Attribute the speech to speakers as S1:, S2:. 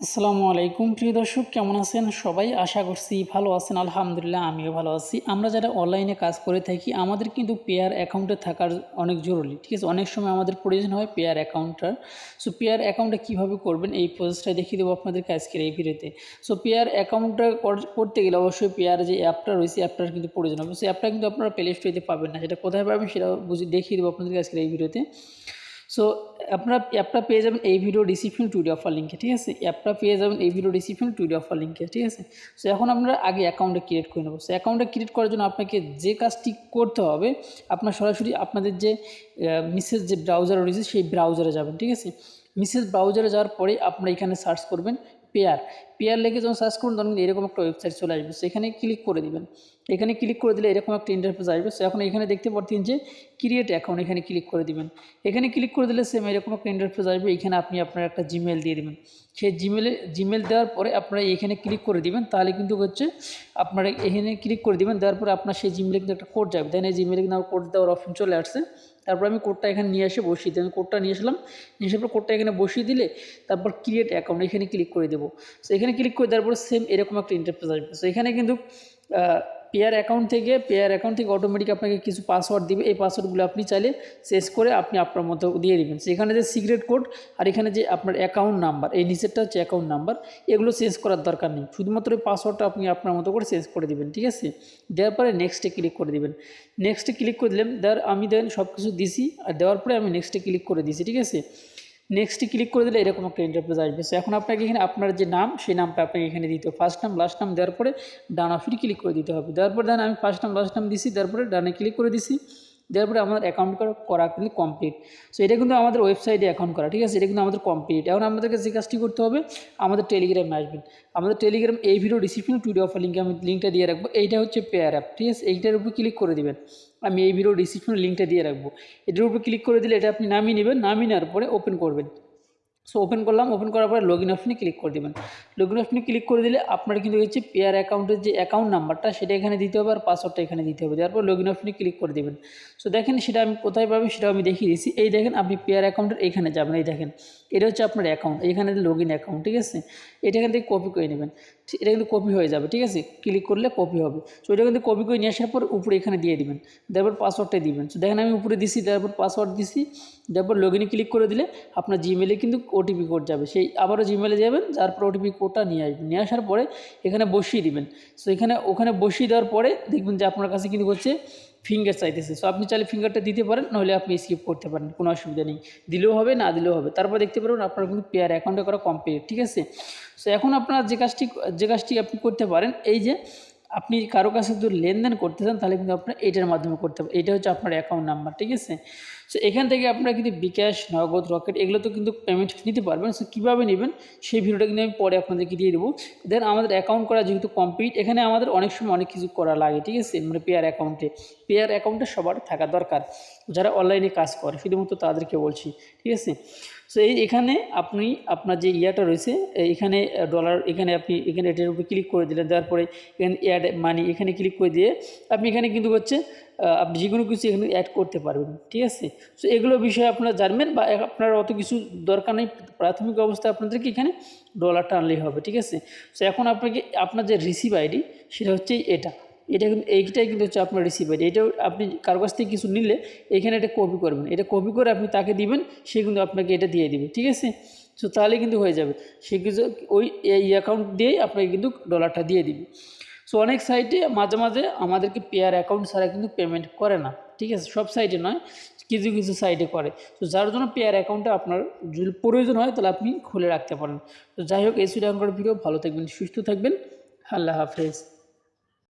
S1: আসসালামু আলাইকুম প্রিয় দর্শক, কেমন আছেন সবাই? আশা করছি ভালো আছেন। আলহামদুলিল্লাহ আমিও ভালো আছি। আমরা যারা অনলাইনে কাজ করে থাকি আমাদের কিন্তু পেয়ার অ্যাকাউন্টে থাকার অনেক জরুরি, ঠিক আছে? অনেক সময় আমাদের প্রয়োজন হয় পেয়ার অ্যাকাউন্টটার। সো পেয়ার অ্যাকাউন্টটা কীভাবে করবেন এই প্রসেসটা দেখিয়ে দেবো আপনাদেরকে আজকের এই ভিডিওতে। সো পেয়ার অ্যাকাউন্টটা করতে গেলে অবশ্যই পেয়ার যে অ্যাপটা রয়েছে অ্যাপটার কিন্তু প্রয়োজন হবে। সো অ্যাপটা কিন্তু আপনারা প্লে স্টোরে পাবেন না, সেটা কোথায় পাবেন সেটা দেখিয়ে দেবো আপনাদেরকে আজকের এই ভিডিওতে। সো আপনারা অ্যাপটা পেয়ে যাবেন এই ভিডিও ডিসক্রিপশন টুইডি অফার লিঙ্কে, ঠিক আছে? অ্যাপটা পেয়ে যাবেন এই ভিডিও ডিসক্রিপশন টুইডি অফার লিঙ্কে, ঠিক আছে? সো এখন আমরা আগে অ্যাকাউন্টটা ক্রিয়েট করে নেবো। সো অ্যাকাউন্টটা ক্রিয়েট করার জন্য আপনাকে যে কাজটি করতে হবে, আপনার সরাসরি আপনাদের যে মিসেস যে ব্রাউজার রয়েছে সেই ব্রাউজারে যাবেন, ঠিক আছে? মিসেস ব্রাউজারে যাওয়ার পরে আপনারা এখানে সার্চ করবেন পেয়ার। পেয়ার লিখে যখন সার্চ করুন তখন এরকম একটা ওয়েবসাইট চলে আসবে। সেখানে ক্লিক করে দিবেন। এখানে ক্লিক করে দিলে এরকম একটা ইন্টারফেস আসবে। সো এখন এখানে দেখতে পাচ্ছেন যে ক্রিয়েট অ্যাকাউন্ট, এখানে ক্লিক করে দিবেন। এখানে ক্লিক করে দিলে সেম এরকম একটা ইন্টারফেস আসবে। এখানে আপনি আপনার একটা জিমেল দিয়ে দেবেন। সেই জিমেল দেওয়ার পরে আপনারা এখানে ক্লিক করে দিবেন। তাহলে কিন্তু হচ্ছে আপনারা এখানে ক্লিক করে দিবেন। দেওয়ার পরে আপনার সেই জিমেলে কিন্তু একটা কোড যাবে। দেন এই জিমেলে কিন্তু আমার কোড দেওয়ার অপশন চলে আসছে। তারপর আমি কোডটা এখানে নিয়ে এসে বসিয়ে দিই। আমি কোডটা নিয়ে আসলাম, নিয়ে আসার পর কোডটা এখানে বসিয়ে দিলে তারপর ক্রিয়েট অ্যাকাউন্ট এখানে ক্লিক করে দেবো। সো এখানে ক্লিক করে দেওয়ার পর সেম এরকম একটা ইন্টারফেস আসবে। সো এখানে কিন্তু পেয়ার অ্যাকাউন্ট থেকে অটোমেটিক আপনাকে কিছু পাসওয়ার্ড দিবে। এই পাসওয়ার্ডগুলো আপনি চাইলে চেঞ্জ করে আপনি আপনার মতো দিয়ে দিবেন। সেখানে যে সিক্রেট কোড আর এখানে যে আপনার অ্যাকাউন্ট নাম্বার, এই নিচেরটা হচ্ছে অ্যাকাউন্ট নাম্বার, এগুলো চেঞ্জ করার দরকার নেই। শুধুমাত্র এই পাসওয়ার্ডটা আপনি আপনার মতো করে চেঞ্জ করে দিবেন, ঠিক আছে? দেওয়ার পরে নেক্সটে ক্লিক করে দিবেন। নেক্সটে ক্লিক করে দিলাম, আমি সব কিছু দিছি আর দেওয়ার পরে আমি নেক্সটে ক্লিক করে দিয়েছি, ঠিক আছে? নেক্সটে ক্লিক করে দিলে এরকম একটা ইন্টারফেস আসবে। সো এখন আপনাকে এখানে আপনার যে নাম সেই নামটা আপনাকে এখানে দিতে হবে। ফার্স্ট নাম লাস্ট নাম দেওয়ার পরে ডান অপশনে ক্লিক করে দিতে হবে। দেওয়ার পরে দেন আমি ফার্স্ট নাম লাস্ট নাম দিছি, দেওয়ার পরে ডানে ক্লিক করে দিছি। দেওয়ার পরে আমাদের অ্যাকাউন্ট করা কিন্তু কমপ্লিট। সো এটা কিন্তু আমাদের ওয়েবসাইটে অ্যাকাউন্ট করা, ঠিক আছে? এটা কিন্তু আমাদের কমপ্লিট। এখন আমাদেরকে যে কাজটি করতে হবে, আমাদের টেলিগ্রামে আসবেন। আমাদের টেলিগ্রাম এই ভিডিও ডিসক্রিপশনে টুডে অফার লিঙ্কে আমি লিঙ্কটা দিয়ে রাখবো। এইটা হচ্ছে পেয়ার অ্যাপ, ঠিক আছে? এইটার উপর ক্লিক করে দিবেন। আমি এই ভিডিও ডিসক্রিপশনে লিঙ্কটা দিয়ে রাখবো। এটার উপর ক্লিক করে দিলে এটা আপনি নামিয়ে নেবেন। নামিয়ে নেওয়ার পরে ওপেন করবেন। সো ওপেন করলাম, ওপেন করার পরে লগইন অপশনে ক্লিক করে দেবেন। লগইন অপশনে ক্লিক করে দিলে আপনার কিন্তু হচ্ছে পেয়ার অ্যাকাউন্টের যে অ্যাকাউন্ট নাম্বারটা সেটা এখানে দিতে হবে আর পাসওয়ার্ডটা এখানে দিতে হবে। তারপর লগইন অপশনে ক্লিক করে দেবেন। সো দেখেন সেটা আমি কোথায় পাবো সেটাও আমি দেখিয়ে দিয়েছি। এই দেখেন আপনি পেয়ার অ্যাকাউন্টের এখানে যাবেন। এই দেখেন এটা হচ্ছে আপনার অ্যাকাউন্ট, এখানে লগইন অ্যাকাউন্ট, ঠিক আছে? এটা এখান থেকে কপি করে নেবেন। এটা কিন্তু কপি হয়ে যাবে, ঠিক আছে? ক্লিক করলে কপি হবে। সো এটা কিন্তু কপি করে নিয়ে আসার পর উপরে এখানে দিয়ে দিবেন। তারপর পাসওয়ার্ডটা দিবেন। সো দেখেন আমি উপরে দিছি, তারপর পাসওয়ার্ড দিছি। তারপর লগইনে ক্লিক করে দিলে আপনার জিমেলে কিন্তু ওটিপি কোড যাবে। সেই আবারও জিমেলে যাবেন, তারপর ওটিপি কোডটা নিয়ে আসবেন। নিয়ে আসার পরে এখানে বসিয়ে দিবেন। সো ওখানে বসিয়ে দেওয়ার পরে দেখবেন যে আপনার কাছে কিন্তু হচ্ছে ফিঙ্গার চাইতেছে। সো আপনি চাইলে ফিঙ্গারটা দিতে পারেন, নাহলে আপনি স্কিপ করতে পারেন, কোনো অসুবিধা নেই। দিলেও হবে, না দিলেও হবে। তারপর দেখতে পারবেন আপনার কিন্তু পেয়ার অ্যাকাউন্টে করা কমপ্লিট, ঠিক আছে? সো এখন আপনার যে কাজটি আপনি করতে পারেন, এই যে আপনি কারো কাছে যদি লেনদেন করতে চান তাহলে কিন্তু আপনার এইটার মাধ্যমে করতে পারেন। এটা হচ্ছে আপনার অ্যাকাউন্ট নাম্বার, ঠিক আছে? সো এখান থেকে আপনারা কিন্তু বিকাশ, নগদ, রকেট এগুলো তো কিন্তু পেমেন্ট নিতে পারবেন। সো কীভাবে নেবেন সেই ভিডিওটা কিন্তু আমি পরে আপনাদেরকে দিয়ে দেবো। দেন আমাদের অ্যাকাউন্ট করা যেহেতু কমপ্লিট, এখানে আমাদের অনেক সময় অনেক কিছু করা লাগে, ঠিক আছে? মানে পেয়ার অ্যাকাউন্টে সবার থাকা দরকার, যারা অনলাইনে কাজ করে, শুধুমাত্র তাদেরকে বলছি, ঠিক আছে? সো এখানে আপনি আপনার যে ইয়াটা রয়েছে এখানে ডলার, এখানে এটার উপরে ক্লিক করে দিলেন। দেওয়ার পরে এখানে অ্যাড মানি এখানে ক্লিক করে দিয়ে আপনি এখানে কিন্তু হচ্ছে আপনি যে কোনো কিছু এখানে অ্যাড করতে পারবেন, ঠিক আছে? সো এগুলো বিষয়ে আপনারা জানবেন বা আপনার অত কিছু দরকার নেই। প্রাথমিক অবস্থায় আপনাদেরকে এখানে ডলারটা আনলেই হবে, ঠিক আছে? সো এখন আপনাকে আপনার যে রিসিভ আইডি সেটা হচ্ছে এইটাই কিন্তু হচ্ছে আপনার রিসিভ আইডি। এটাও আপনি কারো কাছ থেকে কিছু নিলে এখানে এটা কপি করবেন। এটা কপি করে আপনি তাকে দিবেন, সে কিন্তু আপনাকে এটা দিয়ে দিবে, ঠিক আছে? সো তাহলে কিন্তু হয়ে যাবে। সে কিছু এই অ্যাকাউন্ট দিয়েই আপনাকে কিন্তু ডলারটা দিয়ে দিবে। সো অনেক সাইটে মাঝে মাঝে আমাদেরকে পেয়ার অ্যাকাউন্ট ছাড়া কিন্তু পেমেন্ট করে না, ঠিক আছে? সব সাইটে নয়, কিছু কিছু সাইটে করে। তো যার জন্য পেয়ার অ্যাকাউন্টটা আপনার যদি প্রয়োজন হয় তাহলে আপনি খুলে রাখতে পারেন। তো যাই হোক, এই ছিল এখনকার ভিডিও। ভালো থাকবেন, সুস্থ থাকবেন। আল্লাহ হাফেজ।